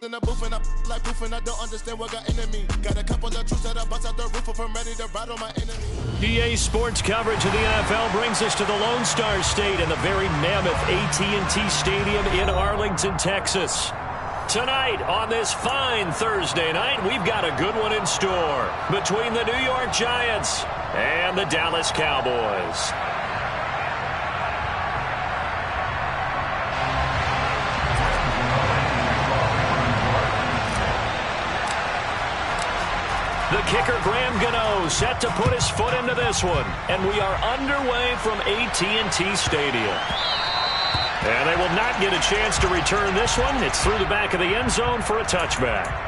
in the booth and I like proof and I don't understand what got into me. Got a couple of troops that I bust out the roof if I'm ready to battle my enemy. EA Sports coverage of the NFL brings us to the Lone Star State and the very mammoth AT&T Stadium in Arlington, Texas. Tonight, on this fine Thursday night, we've got a good one in store between the New York Giants and the Dallas Cowboys. The kicker, Graham Gano, set to put his foot into this one. And we are underway from AT&T Stadium. And they will not get a chance to return this one. It's through the back of the end zone for a touchback.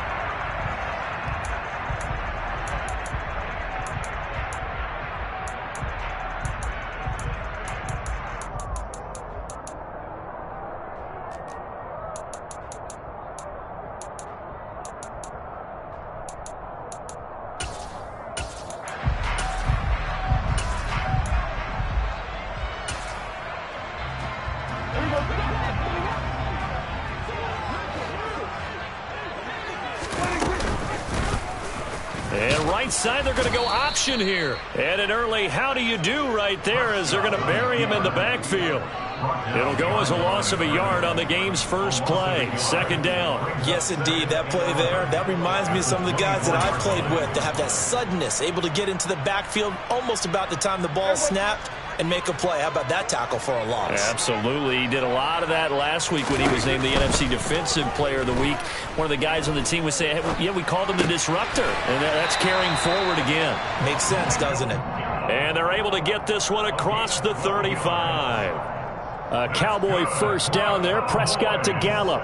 And right side, they're going to go option here. And an early how do you do right there as they're going to bury him in the backfield. It'll go as a loss of a yard on the game's first play. Second down. Yes, indeed. That play there, that reminds me of some of the guys that I've played with to have that suddenness, able to get into the backfield almost about the time the ball snapped and make a play. How about that tackle for a loss? Absolutely. He did a lot of that last week when he was named the NFC Defensive Player of the Week. One of the guys on the team would say, hey, yeah, we called him the disruptor. And that's carrying forward again. Makes sense, doesn't it? And they're able to get this one across the 35. A Cowboy first down there. Prescott to Gallup.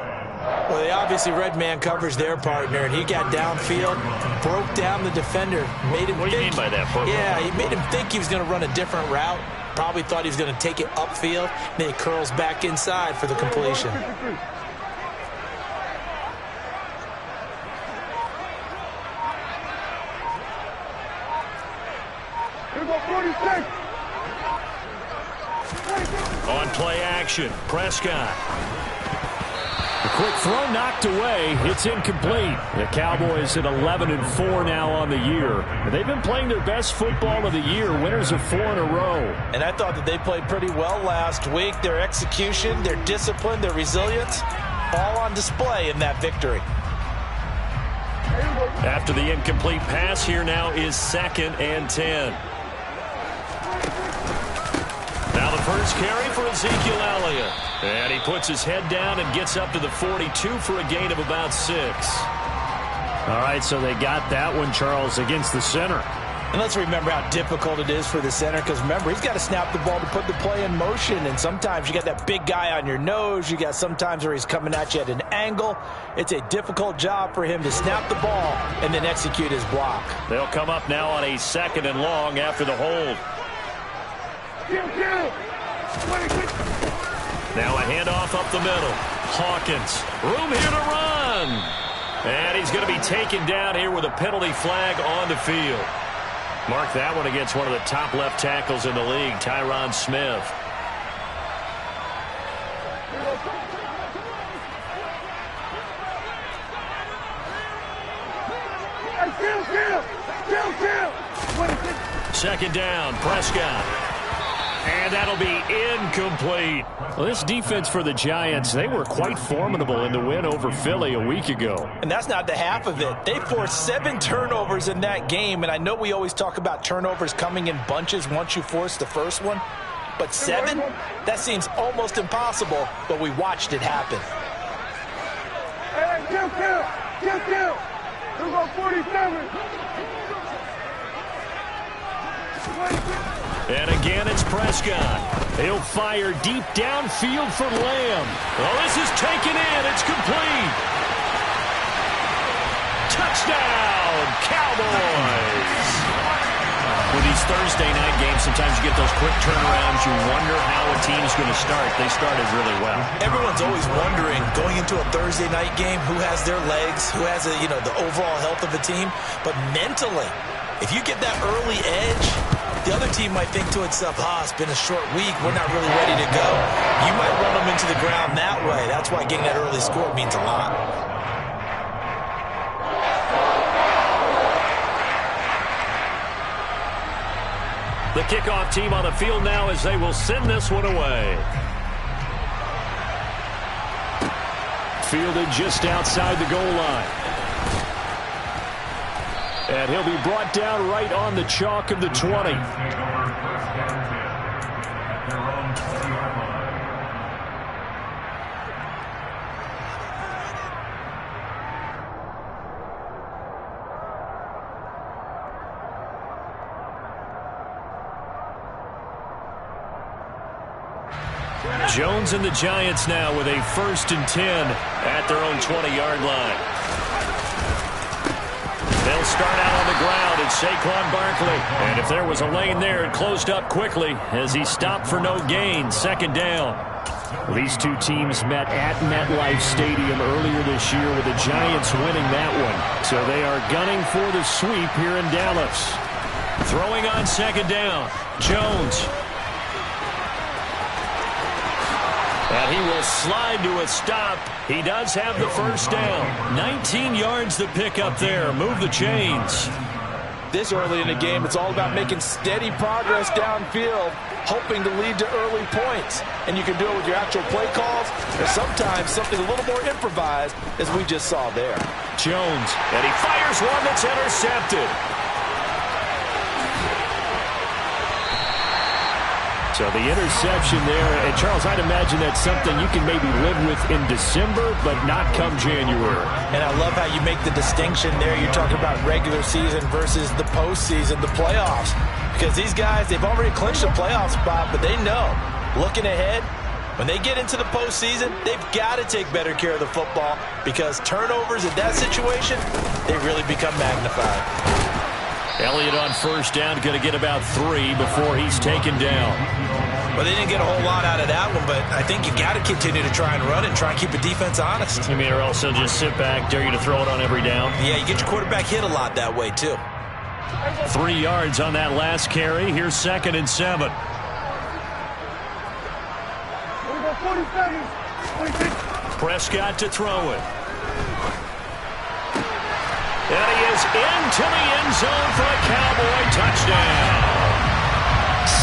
Well, they obviously red man coverage their partner, and he got downfield, broke down the defender, made him What do you mean by that? Yeah, he made him think he was going to run a different route. Probably thought he was going to take it upfield. Then he curls back inside for the completion. On play action, Prescott. The quick throw knocked away. It's incomplete. The Cowboys at 11-4 now on the year. They've been playing their best football of the year. Winners of 4 in a row. And I thought that they played pretty well last week. Their execution, their discipline, their resilience, all on display in that victory. After the incomplete pass, here now is 2nd and 10. Now the first carry for Ezekiel Elliott. And he puts his head down and gets up to the 42 for a gain of about 6. All right, so they got that one, Charles, against the center. And let's remember how difficult it is for the center, because remember, he's got to snap the ball to put the play in motion, and sometimes you got that big guy on your nose. You got sometimes where he's coming at you at an angle. It's a difficult job for him to snap the ball and then execute his block. They'll come up now on a 2nd and long after the hold. Now a handoff up the middle. Hawkins, room here to run. And he's going to be taken down here with a penalty flag on the field. Mark that one against one of the top left tackles in the league, Tyron Smith. Second down, Prescott. And that'll be incomplete. Well, this defense for the Giants, they were quite formidable in the win over Philly a week ago. And that's not the half of it. They forced 7 turnovers in that game, and I know we always talk about turnovers coming in bunches once you force the first one. But 7? That seems almost impossible, but we watched it happen. Hey, kill. We'll go 47. And again, it's Prescott. He'll fire deep downfield for Lamb. Well, this is taken in. It's complete. Touchdown, Cowboys. With these Thursday night games, sometimes you get those quick turnarounds. You wonder how a team's going to start. They started really well. Everyone's always wondering, going into a Thursday night game, who has their legs, who has the overall health of the team. But mentally, if you get that early edge, the other team might think to itself, it's been a short week. We're not really ready to go. You might run them into the ground that way. That's why getting that early score means a lot. The kickoff team on the field now as they will send this one away. Fielded just outside the goal line. And he'll be brought down right on the chalk of the 20. Jones and the Giants now with a 1st and 10 at their own 20-yard line. They'll start out on the ground. It's Saquon Barkley. And if there was a lane there, it closed up quickly as he stopped for no gain. 2nd down. These two teams met at MetLife Stadium earlier this year with the Giants winning that one. So they are gunning for the sweep here in Dallas. Throwing on 2nd down. Jones. And he will slide to a stop. He does have the 1st down. 19 yards to pick up there. Move the chains. This early in the game, it's all about making steady progress downfield, hoping to lead to early points. And you can do it with your actual play calls, or sometimes something a little more improvised, as we just saw there. Jones, and he fires one that's intercepted. So the interception there, and Charles, I'd imagine that's something you can maybe live with in December, but not come January. And I love how you make the distinction there. You're talking about regular season versus the postseason, the playoffs. Because these guys, they've already clinched a playoff spot, but they know, looking ahead, when they get into the postseason, they've got to take better care of the football because turnovers in that situation, they really become magnified. Elliott on 1st down, going to get about 3 before he's taken down. Well, they didn't get a whole lot out of that one, but I think you got to continue to try and run and try and keep the defense honest. You mean, or also just sit back, dare you to throw it on every down? Yeah, you get your quarterback hit a lot that way, too. 3 yards on that last carry. Here's 2nd and 7. 46. Prescott to throw it. And he is into the end zone for a Cowboy touchdown.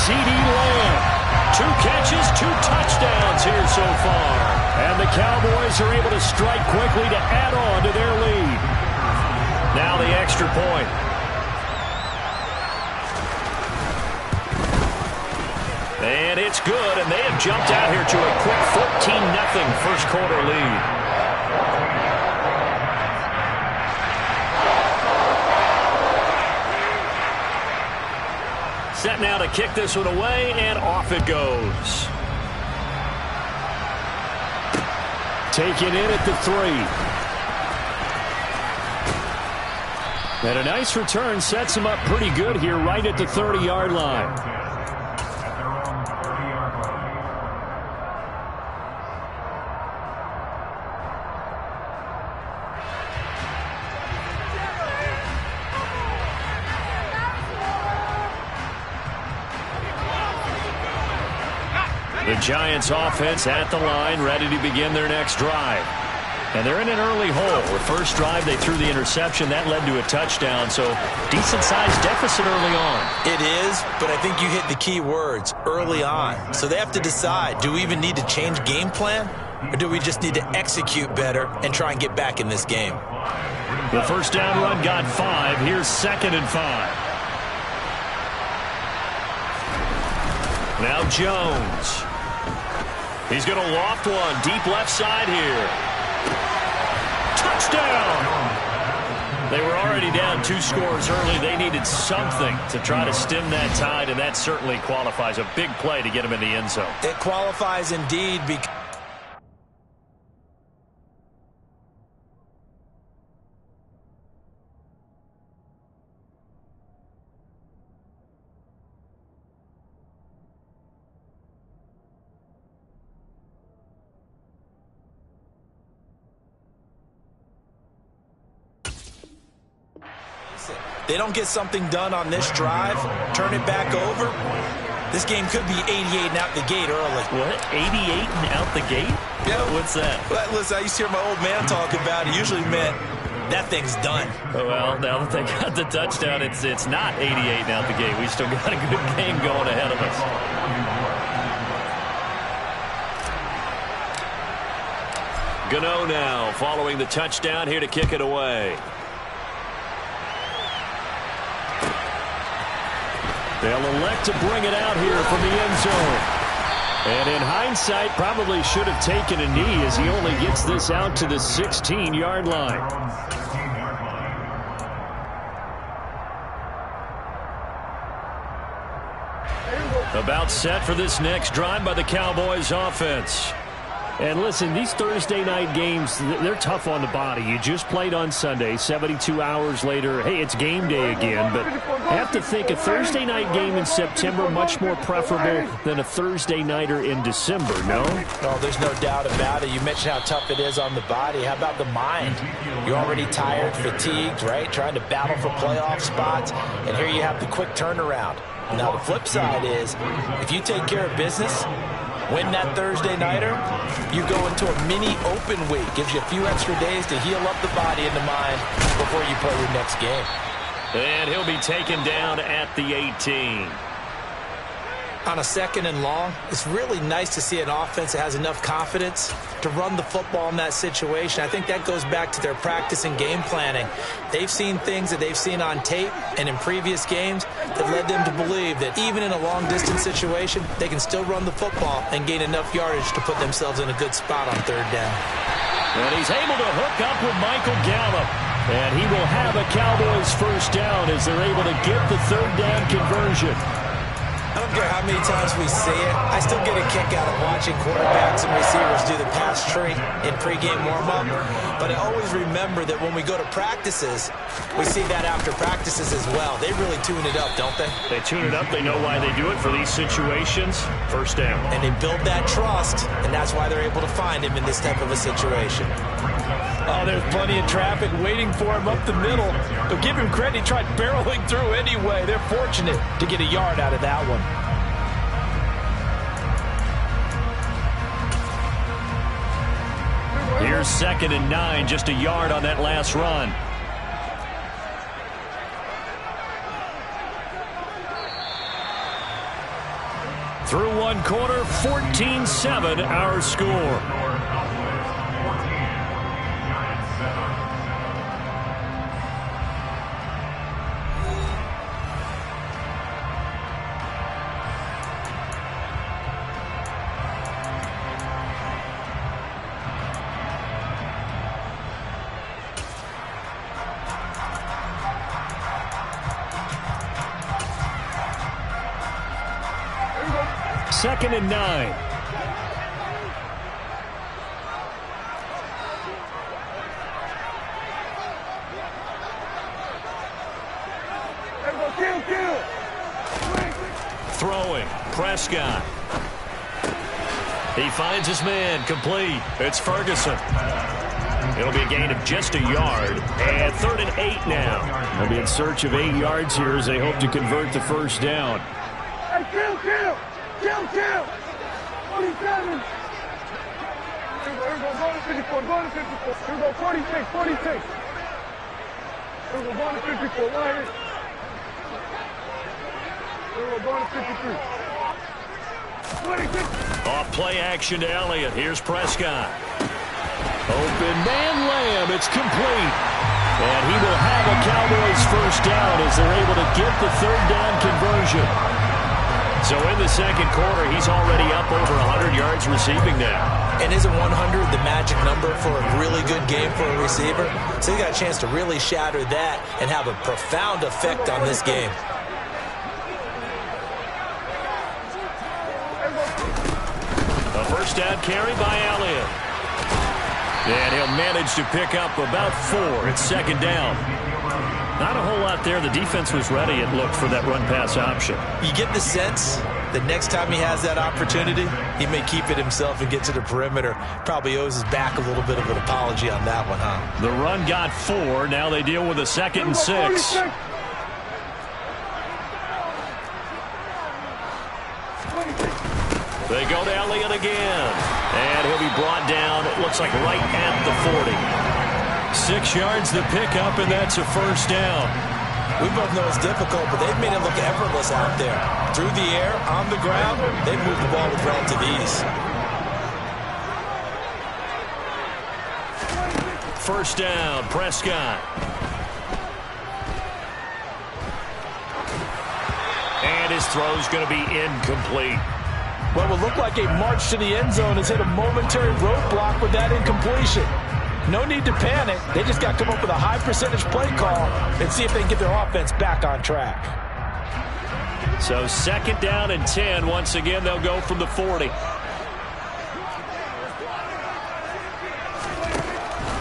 CeeDee Lamb. 2 catches, 2 touchdowns here so far. And the Cowboys are able to strike quickly to add on to their lead. Now the extra point. And it's good, and they have jumped out here to a quick 14-0 first quarter lead. Set now to kick this one away, and off it goes. Taken in at the 3. And a nice return sets him up pretty good here right at the 30-yard line. The Giants offense at the line, ready to begin their next drive. And they're in an early hole. The first drive, they threw the interception. That led to a touchdown, so decent-sized deficit early on. It is, but I think you hit the key words, early on. So they have to decide, do we even need to change game plan, or do we just need to execute better and try and get back in this game? The first down run got 5. Here's 2nd and 5. Now Jones. He's going to loft one deep left side here. Touchdown! They were already down 2 scores early. They needed something to try to stem that tide, and that certainly qualifies. A big play to get him in the end zone. It qualifies indeed because they don't get something done on this drive, turn it back over, this game could be 88 and out the gate early. What? 88 and out the gate? Yeah. What's that? Well, listen, I used to hear my old man talk about it. Usually meant that thing's done. Well, now that they got the touchdown, it's not 88 now at the gate. We still got a good game going ahead of us. Gano now following the touchdown here to kick it away. They'll elect to bring it out here from the end zone. And in hindsight, probably should have taken a knee as he only gets this out to the 16-yard line. About set for this next drive by the Cowboys offense. And listen, these Thursday night games, they're tough on the body. You just played on Sunday, 72 hours later. Hey, it's game day again, but I have to think a Thursday night game in September much more preferable than a Thursday nighter in December, no? Oh, there's no doubt about it. You mentioned how tough it is on the body. How about the mind? You're already tired, fatigued, right? Trying to battle for playoff spots, and here you have the quick turnaround. Now, the flip side is, if you take care of business, win that Thursday nighter, you go into a mini open week. Gives you a few extra days to heal up the body and the mind before you play your next game. And he'll be taken down at the 18. On a 2nd and long, it's really nice to see an offense that has enough confidence to run the football in that situation. I think that goes back to their practice and game planning. They've seen things that they've seen on tape and in previous games that led them to believe that even in a long-distance situation, they can still run the football and gain enough yardage to put themselves in a good spot on 3rd down. And he's able to hook up with Michael Gallup. And he will have a Cowboys 1st down as they're able to get the 3rd down conversion. I don't care how many times we see it. I still get a kick out of watching quarterbacks and receivers do the pass tree in pregame warm-up. But I always remember that when we go to practices, we see that after practices as well. They really tune it up, don't they? They tune it up. They know why they do it for these situations. 1st down. And they build that trust, and that's why they're able to find him in this type of a situation. Oh, there's plenty of traffic waiting for him up the middle. But give him credit, he tried barreling through anyway. They're fortunate to get a yard out of that one. Here's 2nd and 9, just a yard on that last run. Through 1 quarter, 14-7 our score. Second and 9. Throwing, Prescott. He finds his man, complete. It's Ferguson. It'll be a gain of just a yard. And 3rd and 8 now. They'll be in search of 8 yards here as they hope to convert the 1st down. Hey, kill! 47! Here we go, go to 54, go to 54. Here we go, 46, 46. Here we go, go to 54, right here. Here we go, go to 53. 26. Off play action to Elliott. Here's Prescott. Open man Lamb. It's complete. And he will have a Cowboys 1st down as they're able to get the 3rd down conversion. So in the 2nd quarter, he's already up over 100 yards receiving now. And isn't 100 the magic number for a really good game for a receiver? So he got a chance to really shatter that and have a profound effect on this game. A 1st down carry by Elliott. And he'll manage to pick up about 4. It's 2nd down. Not a whole lot there. The defense was ready, it looked, for that run-pass option. You get the sense that next time he has that opportunity, he may keep it himself and get to the perimeter. Probably owes his back a little bit of an apology on that one, huh? The run got 4. Now they deal with a 2nd and 6. They go to Elliott again. And he'll be brought down, it looks like right at the 40. 6 yards the pickup, and that's a first down. We both know it's difficult, but they've made it look effortless out there. Through the air, on the ground, they've moved the ball with relative ease. First down, Prescott. And his throw's going to be incomplete. What will look like a march to the end zone has hit a momentary roadblock with that incompletion. No need to panic. They just got to come up with a high percentage play call and see if they can get their offense back on track. So 2nd down and 10. Once again, they'll go from the 40.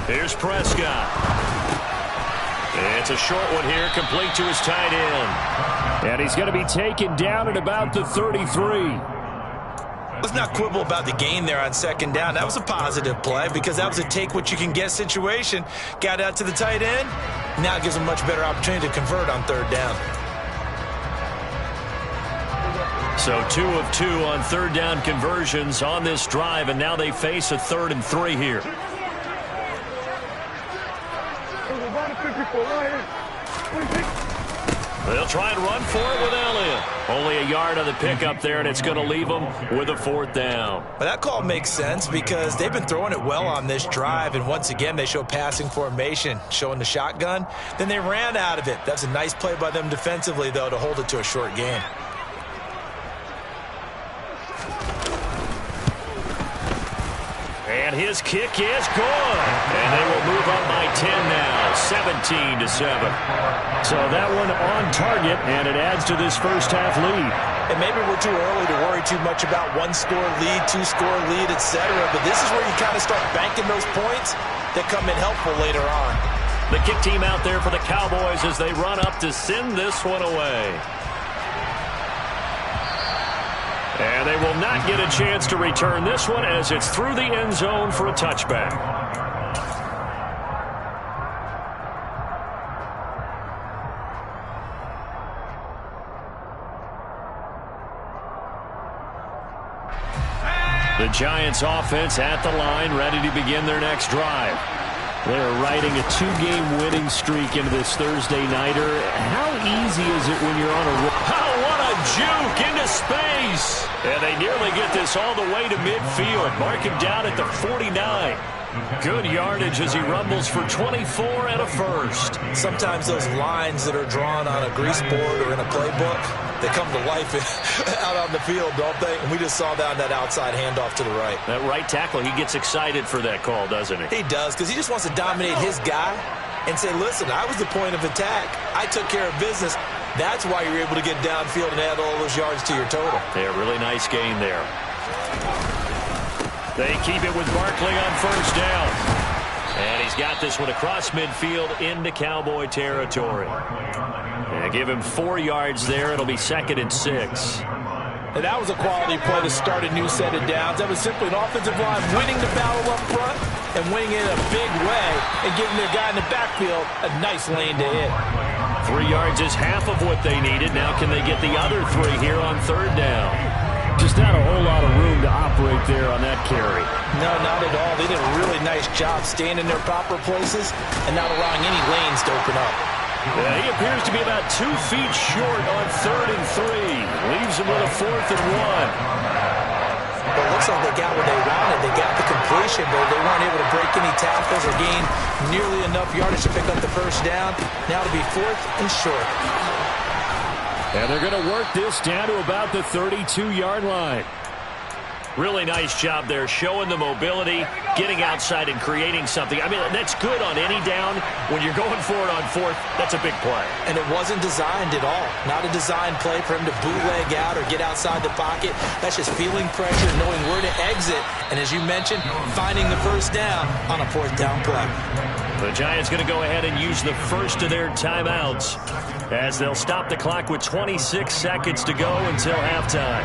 Here's Prescott. It's a short one here, complete to his tight end. And he's going to be taken down at about the 33. Let's not quibble about the gain there on 2nd down. That was a positive play because that was a take-what-you-can-get situation. Got out to the tight end. Now it gives them much better opportunity to convert on 3rd down. So 2 of 2 on 3rd down conversions on this drive, and now they face a 3rd and 3 here. They'll try and run for it with Elliott. Only a yard on the pickup there, and it's going to leave them with a 4th down. Well, that call makes sense because they've been throwing it well on this drive, and once again they show passing formation, showing the shotgun. Then they ran out of it. That's a nice play by them defensively, though, to hold it to a short gain. And his kick is good. And they will move up by 10 now, 17-7. So that one on target, and it adds to this first half lead. And maybe we're too early to worry too much about 1-score lead, 2-score lead, etc. But this is where you kind of start banking those points that come in helpful later on. The kick team out there for the Cowboys as they run up to send this one away. And they will not get a chance to return this one as it's through the end zone for a touchback. The Giants offense at the line, ready to begin their next drive. They're riding a 2-game winning streak into this Thursday nighter. How easy is it when you're on a roll? Oh, what a juke into space! And they nearly get this all the way to midfield. Mark him down at the 49. Good yardage as he rumbles for 24 and a first. Sometimes those lines that are drawn on a grease board or in a playbook, they come to life out on the field, don't they? And we just saw that on that outside handoff to the right. That right tackle, he gets excited for that call, doesn't he? He does, because he just wants to dominate his guy and say, listen, I was the point of attack. I took care of business. That's why you're able to get downfield and add all those yards to your total. Yeah, really nice gain there. They keep it with Barkley on first down. And he's got this one across midfield into Cowboy territory. And give him 4 yards there. It'll be 2nd and 6. And that was a quality play to start a new set of downs. That was simply an offensive line winning the battle up front and winning it in a big way and giving their guy in the backfield a nice lane to hit. 3 yards is half of what they needed. Now can they get the other 3 here on 3rd down? Just not a whole lot of room to operate there on that carry. No, not at all. They did a really nice job staying in their proper places and not allowing any lanes to open up. Yeah, he appears to be about 2 feet short on 3rd and 3. Leaves him with a 4th and 1. Well, it looks like they got what they wanted. They got the completion, but they weren't able to break any tackles or gain nearly enough yardage to pick up the first down. Now to be 4th and short. And they're going to work this down to about the 32-yard line. Really nice job there, showing the mobility, getting outside and creating something. I mean, that's good on any down. When you're going for it on 4th, that's a big play. And it wasn't designed at all. Not a designed play for him to bootleg out or get outside the pocket. That's just feeling pressure, knowing where to exit, and as you mentioned, finding the first down on a 4th down play. The Giants going to go ahead and use the first of their timeouts as they'll stop the clock with 26 seconds to go until halftime.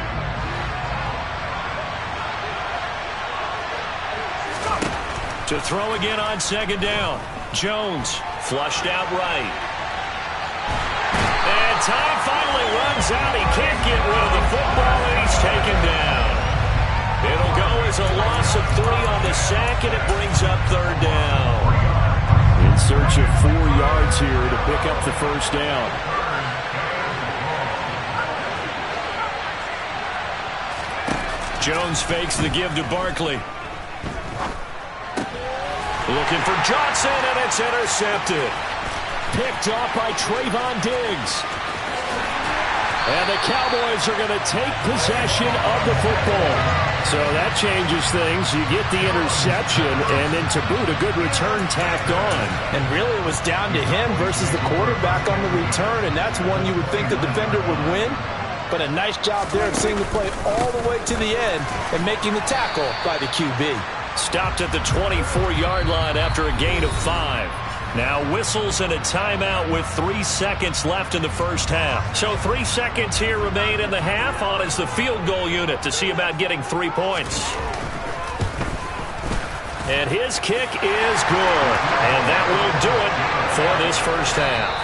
To throw again on 2nd down. Jones flushed out right. And time finally runs out. He can't get rid of the football, and he's taken down. It'll go as a loss of 3 on the sack, and it brings up 3rd down. search of 4 yards here to pick up the first down. Jones fakes the give to Barkley. Looking for Johnson, and it's intercepted. Picked off by Trayvon Diggs. And the Cowboys are going to take possession of the football. So that changes things. You get the interception, and then to boot, a good return tacked on. And really it was down to him versus the quarterback on the return, and that's one you would think the defender would win. But a nice job there of seeing the play all the way to the end and making the tackle by the QB. Stopped at the 24-yard line after a gain of 5. Now whistles and a timeout with 3 seconds left in the first half. So 3 seconds here remain in the half. On is the field goal unit to see about getting 3 points. And his kick is good. And that will do it for this first half.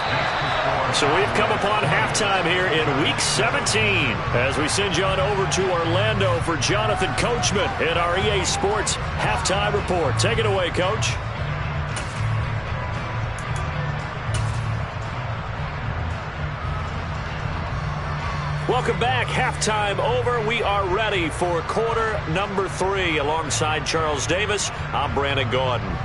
So we've come upon halftime here in Week 17 as we send you on over to Orlando for Jonathan Coachman in our EA Sports Halftime Report. Take it away, Coach. Welcome back. Halftime over. We are ready for quarter number 3. Alongside Charles Davis, I'm Brandon Gaudin.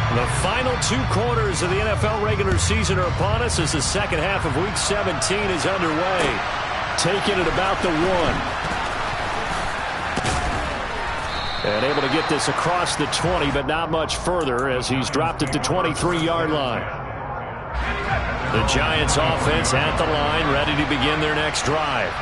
The final 2 quarters of the NFL regular season are upon us as the second half of Week 17 is underway. Taking it about the 1. And able to get this across the 20, but not much further as he's dropped at the 23-yard line. The Giants offense at the line, ready to begin their next drive.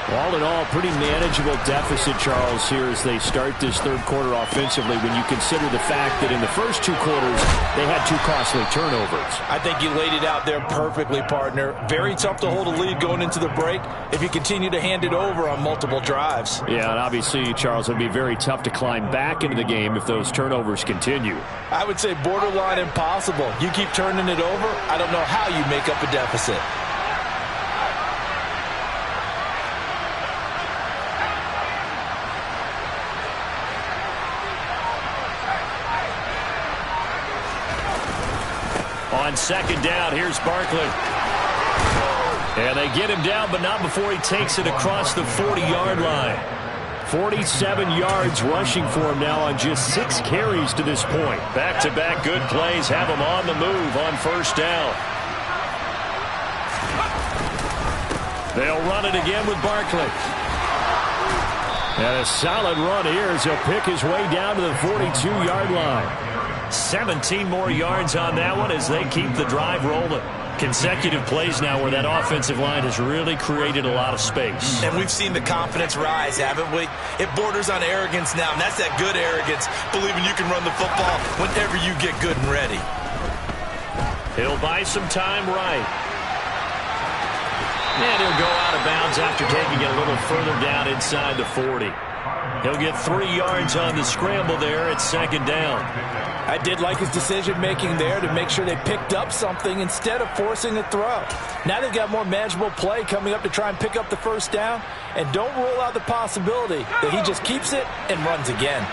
All in all, pretty manageable deficit, Charles, here as they start this third quarter offensively when you consider the fact that in the first 2 quarters, they had 2 costly turnovers. I think you laid it out there perfectly, partner. Very tough to hold a lead going into the break if you continue to hand it over on multiple drives. Yeah, and obviously, Charles, it would be very tough to climb back into the game if those turnovers continue. I would say borderline impossible. You keep turning it over, I don't know how you make up a deficit. On second down, here's Barkley. And they get him down, but not before he takes it across the 40-yard line. 47 yards rushing for him now on just 6 carries to this point. Back-to-back good plays have him on the move on first down. They'll run it again with Barkley. And a solid run here as he'll pick his way down to the 42-yard line. 17 more yards on that one as they keep the drive rolling. Consecutive plays now where that offensive line has really created a lot of space. And we've seen the confidence rise, haven't we? It borders on arrogance now, and that's that good arrogance, believing you can run the football whenever you get good and ready. He'll buy some time right. And he'll go out of bounds after taking it a little further down inside the 40. He'll get 3 yards on the scramble there at second down. I did like his decision-making there to make sure they picked up something instead of forcing a throw. Now they've got more manageable play coming up to try and pick up the first down. And don't rule out the possibility that he just keeps it and runs again.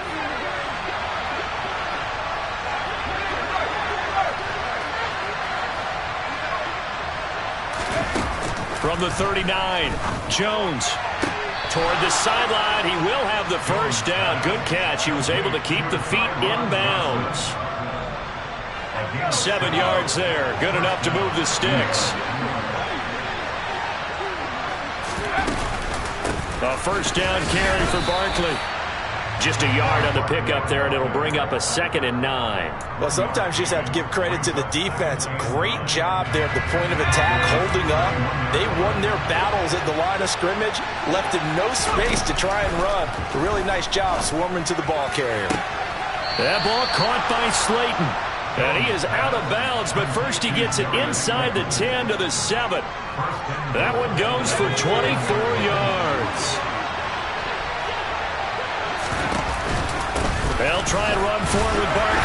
From the 39, Jones toward the sideline. He will have the first down. Good catch. He was able to keep the feet inbounds. 7 yards there. Good enough to move the sticks. A first down carry for Barkley. Just a yard on the pickup there, and it'll bring up a 2nd and 9. Well, sometimes you just have to give credit to the defense. Great job there at the point of attack, holding up. They won their battles at the line of scrimmage, left him no space to try and run. A really nice job swarming to the ball carrier. That ball caught by Slayton. And he is out of bounds, but first he gets it inside the 10 to the 7. That one goes for 24 yards. They'll try and run forward with Barkley.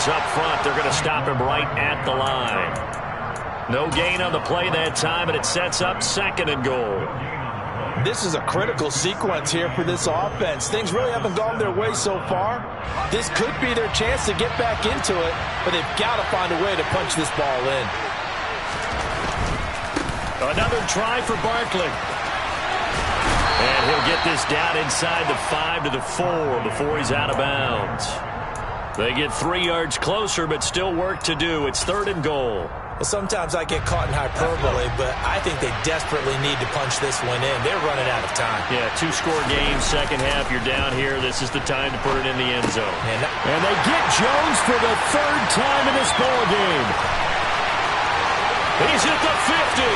is up front. They're going to stop him right at the line. No gain on the play that time, and it sets up 2nd and goal. This is a critical sequence here for this offense. Things really haven't gone their way so far. This could be their chance to get back into it, but they've got to find a way to punch this ball in. Another try for Barkley. And he'll get this down inside the 5 to the 4 before he's out of bounds. They get 3 yards closer, but still work to do. It's 3rd and goal. Well, sometimes I get caught in hyperbole, but I think they desperately need to punch this one in. They're running out of time. Yeah, 2-score game, second half. You're down here. This is the time to put it in the end zone. And they get Jones for the 3rd time in this ball game. He's at the 50,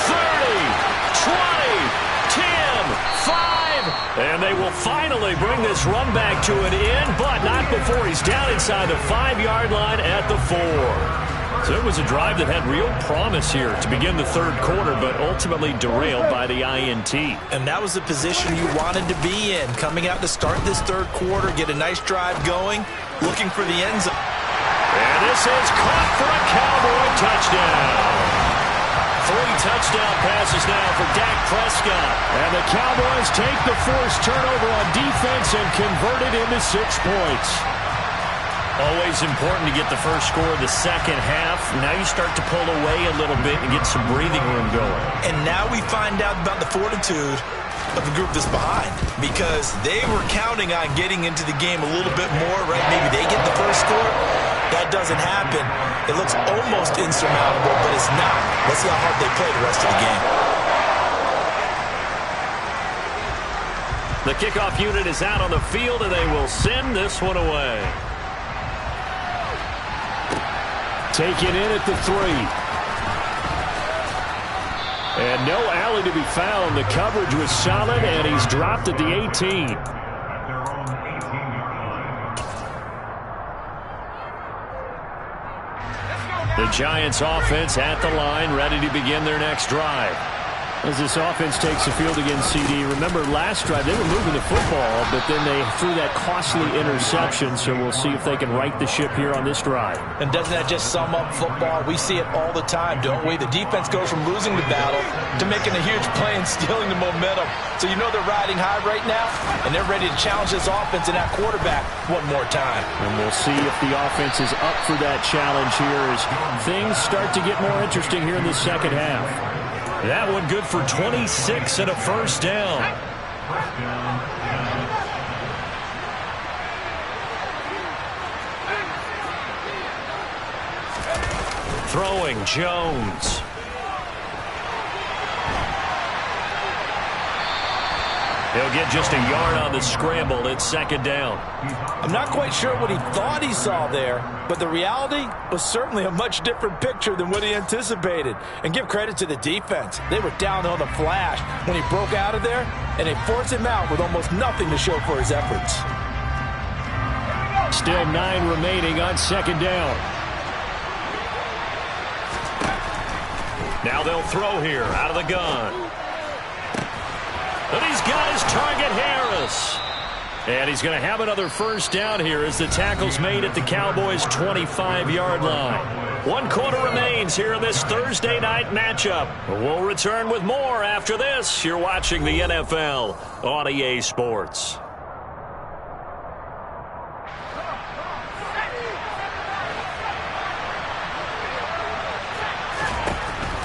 30, 20, 10, 5. And they will finally bring this run back to an end, but not before he's down inside the 5-yard line at the 4. So it was a drive that had real promise here to begin the 3rd quarter, but ultimately derailed by the INT. And that was the position you wanted to be in, coming out to start this 3rd quarter, get a nice drive going, looking for the end zone. And this is caught for a Cowboy touchdown. 3 touchdown passes now for Dak Prescott. And the Cowboys take the forced turnover on defense and convert it into 6 points. Always important to get the first score of the second half. Now you start to pull away a little bit and get some breathing room going. And now we find out about the fortitude of the group that's behind, because they were counting on getting into the game a little bit more, right? Maybe they get the first score. That doesn't happen. It looks almost insurmountable, but it's not. Let's see how hard they play the rest of the game. The kickoff unit is out on the field, and they will send this one away. Taken in at the 3. And no alley to be found. The coverage was solid, and he's dropped at the 18. The Giants offense at the line, ready to begin their next drive. As this offense takes the field against CD, remember last drive they were moving the football, but then they threw that costly interception, so we'll see if they can right the ship here on this drive. And doesn't that just sum up football? We see it all the time, don't we? The defense goes from losing the battle to making a huge play and stealing the momentum. So you know they're riding high right now, and they're ready to challenge this offense and that quarterback one more time. And we'll see if the offense is up for that challenge here as things start to get more interesting here in the second half. That one good for 26 and a first down. Throwing Jones. He'll get just a yard on the scramble. It's 2nd down. I'm not quite sure what he thought he saw there, but the reality was certainly a much different picture than what he anticipated. And give credit to the defense. They were down on the flash when he broke out of there, and they forced him out with almost nothing to show for his efforts. Still 9 remaining on 2nd down. Now they'll throw here out of the gun. And he's got his target, Harris. And he's going to have another first down here as the tackle's made at the Cowboys' 25-yard line. 1 quarter remains here in this Thursday night matchup. We'll return with more after this. You're watching the NFL on EA Sports.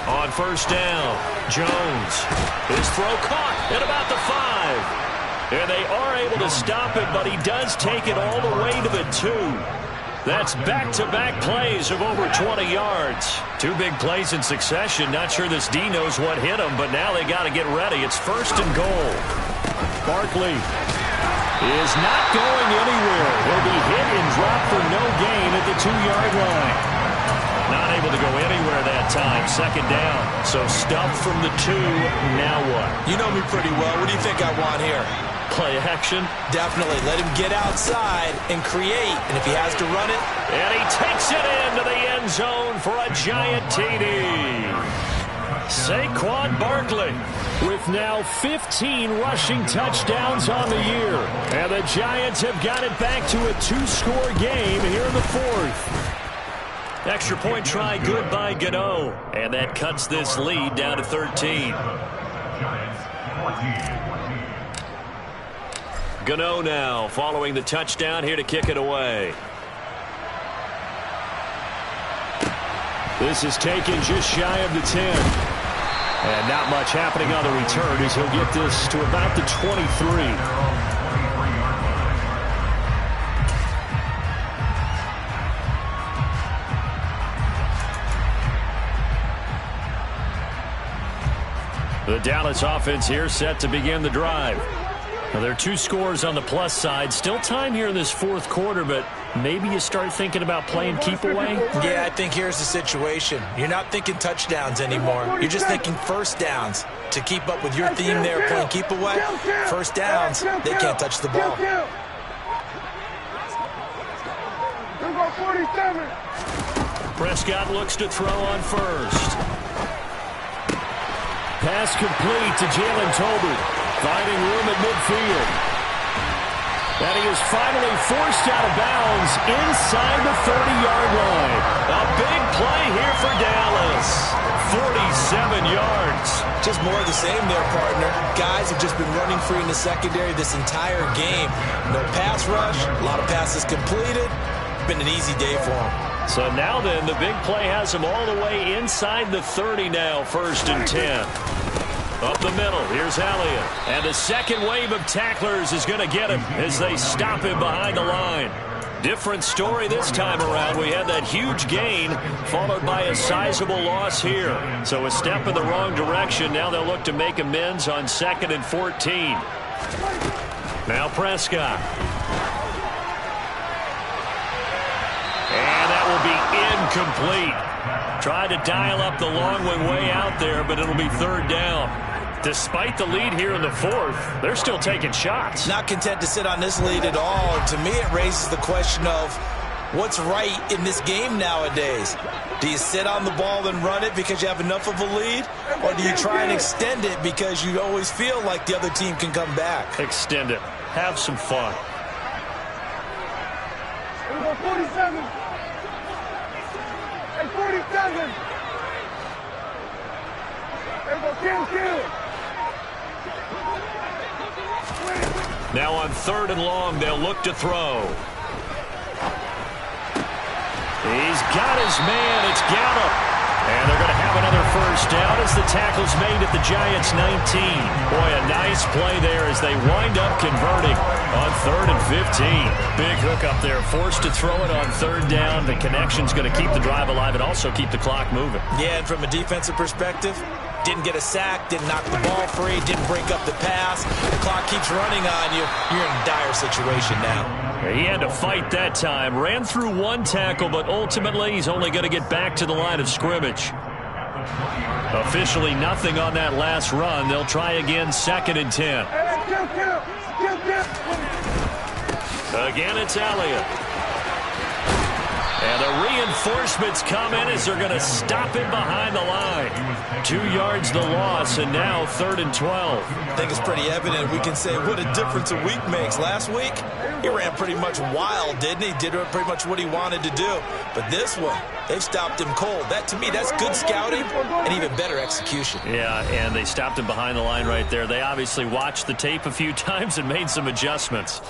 On first down, Jones. His throw caught at about the 5. And they are able to stop it, but he does take it all the way to the 2. That's back-to-back plays of over 20 yards. 2 big plays in succession. Not sure this D knows what hit him, but now they got to get ready. It's 1st and goal. Barkley is not going anywhere. He'll be hit and dropped for no gain at the 2-yard line. Not able to go anywhere that time. 2nd down. So stuffed from the 2. Now what? You know me pretty well. What do you think I want here? Play action? Definitely. Let him get outside and create. And if he has to run it. And he takes it into the end zone for a giant TD. Saquon Barkley with now 15 rushing touchdowns on the year. And the Giants have got it back to a 2-score game here in the fourth. Extra point try good by Gano. And that cuts this lead down to 13. Gano now following the touchdown here to kick it away. This is taken just shy of the 10. And not much happening on the return as he'll get this to about the 23. The Dallas offense here set to begin the drive. Now, there are 2 scores on the plus side. Still time here in this fourth quarter, but maybe you start thinking about playing keep away? Yeah, I think here's the situation. You're not thinking touchdowns anymore. You're just thinking first downs. To keep up with your theme there, playing keep away, first downs, they can't touch the ball. Prescott looks to throw on first. Pass complete to Jalen Tolbert, finding room at midfield. And he is finally forced out of bounds inside the 30-yard line. A big play here for Dallas. 47 yards. Just more of the same there, partner. Guys have just been running free in the secondary this entire game. No pass rush, a lot of passes completed. Been an easy day for them. So now then, the big play has him all the way inside the 30 now, 1st and 10. Up the middle, here's Elliott. And the second wave of tacklers is going to get him as they stop him behind the line. Different story this time around. We had that huge gain followed by a sizable loss here. So a step in the wrong direction. Now they'll look to make amends on 2nd and 14. Now Prescott. And that will be incomplete. Tried to dial up the long one way out there, but it'll be 3rd down. Despite the lead here in the fourth, they're still taking shots. Not content to sit on this lead at all. To me, it raises the question of what's right in this game nowadays. Do you sit on the ball and run it because you have enough of a lead? Or do you try and extend it because you always feel like the other team can come back? Extend it. Have some fun. 47. Hey, 47. Kill. Now on 3rd and long, they'll look to throw. He's got his man. It's Gallup. And they're going to have another first down as the tackle's made at the Giants' 19. Boy, a nice play there as they wind up converting on 3rd and 15. Big hook up there. Forced to throw it on 3rd down. The connection's going to keep the drive alive and also keep the clock moving. Yeah, and from a defensive perspective, didn't get a sack, didn't knock the ball free, didn't break up the pass. The clock keeps running on you. You're in a dire situation now. He had to fight that time. Ran through 1 tackle, but ultimately he's only going to get back to the line of scrimmage. Officially nothing on that last run. They'll try again 2nd and 10. Again, it's Elliott. And the reinforcements come in as they're going to stop him behind the line. 2 yards the loss, and now 3rd and 12. I think it's pretty evident. We can say what a difference a week makes. Last week, he ran pretty much wild, didn't he? Did pretty much what he wanted to do. But this one, they've stopped him cold. That, to me, that's good scouting and even better execution. Yeah, and they stopped him behind the line right there. They obviously watched the tape a few times and made some adjustments.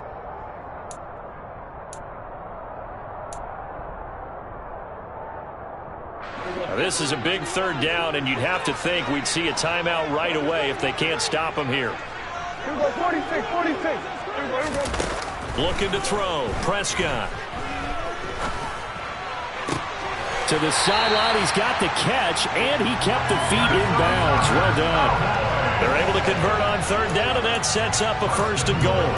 This is a big 3rd down, and you'd have to think we'd see a timeout right away if they can't stop him here. 46. Looking to throw. Prescott. To the sideline. He's got the catch, and he kept the feet in bounds. Well done. They're able to convert on 3rd down, and that sets up a 1st and goal.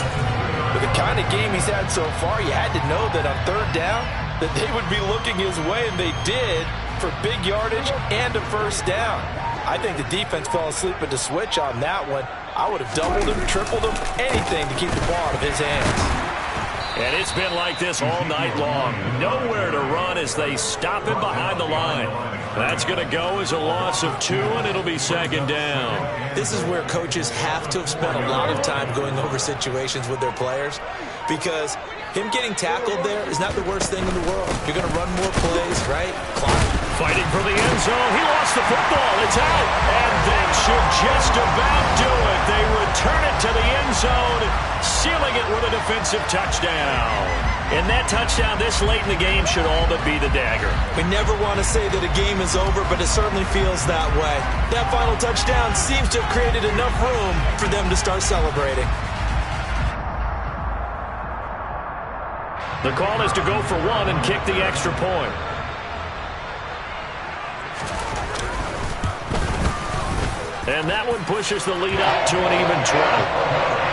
With the kind of game he's had so far, you had to know that on 3rd down that they would be looking his way, and they did, for big yardage and a 1st down. I think the defense fell asleep at the switch on that one. I would have doubled him, tripled him, anything to keep the ball out of his hands. And it's been like this all night long. Nowhere to run as they stop him behind the line. That's going to go as a loss of 2, and it'll be second down. This is where coaches have to have spent a lot of time going over situations with their players, because him getting tackled there is not the worst thing in the world. You're going to run more plays, right? Clock. Fighting for the end zone. He lost the football. It's out. And that should just about do it. They return it to the end zone, sealing it with a defensive touchdown. And that touchdown this late in the game should all but be the dagger. We never want to say that a game is over, but it certainly feels that way. That final touchdown seems to have created enough room for them to start celebrating. The call is to go for 1 and kick the extra point. And that one pushes the lead up to an even 12.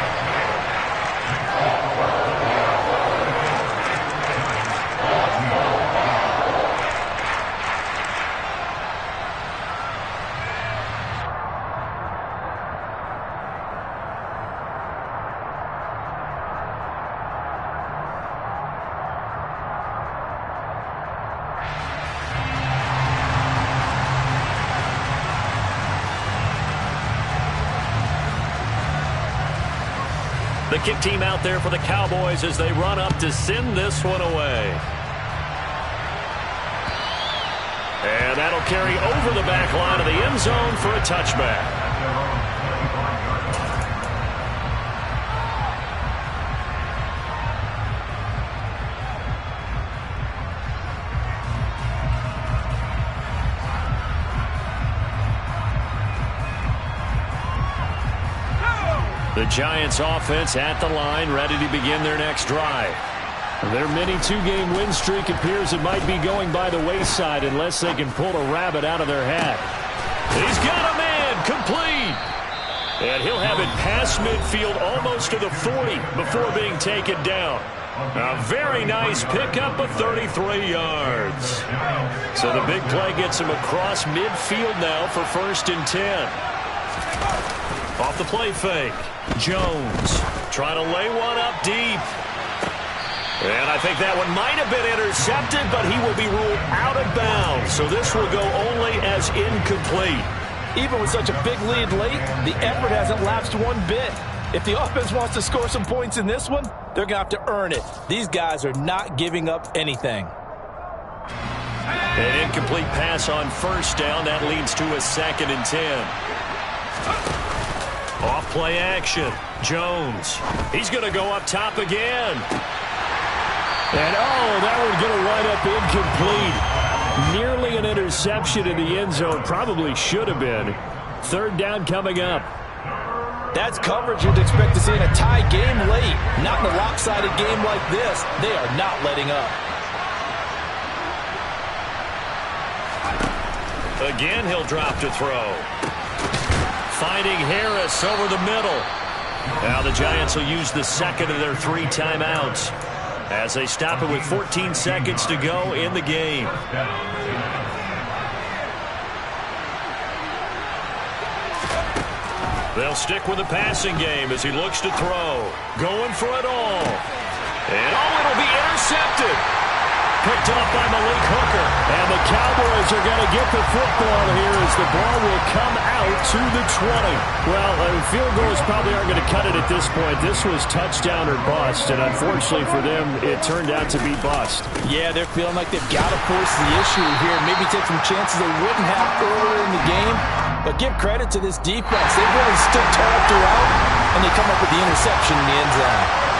The kick team out there for the Cowboys as they run up to send this one away. And that'll carry over the back line of the end zone for a touchback. The Giants offense at the line, ready to begin their next drive. Their mini 2-game win streak appears it might be going by the wayside unless they can pull a rabbit out of their hat. He's got a man, complete. And he'll have it past midfield almost to the 40 before being taken down. A very nice pickup of 33 yards. So the big play gets him across midfield now for 1st and 10. Off the play fake. Jones trying to lay one up deep. And I think that one might have been intercepted, but he will be ruled out of bounds. So this will go only as incomplete. Even with such a big lead late, the effort hasn't lapsed one bit. If the offense wants to score some points in this one, they're going to have to earn it. These guys are not giving up anything. An incomplete pass on 1st down. That leads to a 2nd and 10. Off play action. Jones. He's going to go up top again. And that one's going to wind up incomplete. Nearly an interception in the end zone. Probably should have been. 3rd down coming up. That's coverage you'd expect to see in a tie game late. Not in a lopsided game like this. They are not letting up. Again, he'll drop to throw. Finding Harris over the middle. Now the Giants will use the 2nd of their 3 timeouts as they stop it with 14 seconds to go in the game. They'll stick with the passing game as he looks to throw. Going for it all. And it'll be intercepted. Picked off by Malik Hooker. And the Cowboys are going to get the football here as the ball will come out to the 20. Well, field goals probably aren't going to cut it at this point. This was touchdown or bust, and unfortunately for them, it turned out to be bust. Yeah, they're feeling like they've got to force the issue here. Maybe take some chances they wouldn't have earlier in the game. But give credit to this defense. They've really stood tall throughout, and they come up with the interception in the end zone.